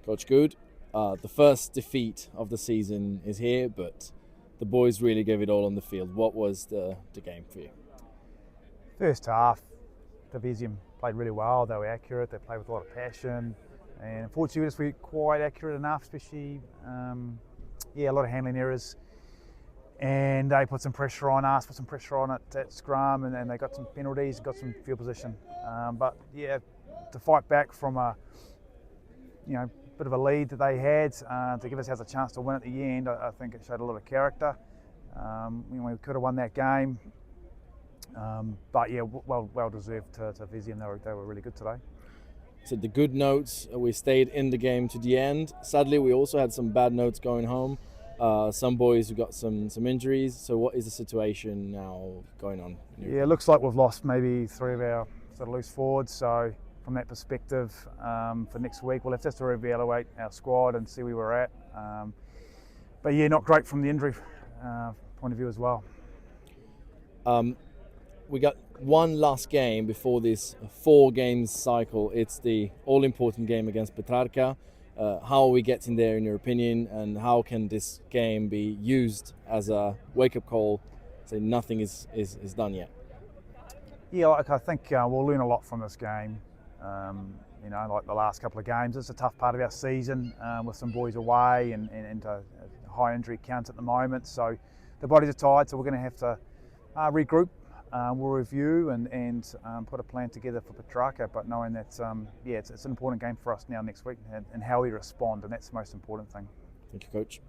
Coach Good, the first defeat of the season is here, but the boys really gave it all on the field. What was the game for you? First half, Tarvisium played really well. They were accurate. They played with a lot of passion, and unfortunately, we just weren't quite accurate enough. Especially, a lot of handling errors, and they put some pressure on us, put some pressure on it at scrum, and then they got some penalties, got some field position. To fight back from a bit of a lead that they had, to give us a chance to win at the end, I think it showed a lot of character. We could have won that game. Well deserved to Vizium. They were really good today. So the good notes, we stayed in the game to the end. Sadly, we also had some bad notes going home. Some boys who got some injuries. So what is the situation now going on? Yeah, it looks like we've lost maybe 3 of our sort of loose forwards. So from that perspective, for next week, we'll have to reevaluate our squad and see where we're at. Not great from the injury point of view as well. We got one last game before this 4 games cycle. It's the all-important game against Petrarca. How are we getting there, in your opinion, and how can this game be used as a wake-up call, say nothing is done yet? Yeah, I think we'll learn a lot from this game. Like the last couple of games, it's a tough part of our season with some boys away and a high injury count at the moment. So the bodies are tired, so we're going to have to regroup. We'll review and put a plan together for Petrarca, but knowing that it's an important game for us now next week and how we respond, and that's the most important thing. Thank you, Coach.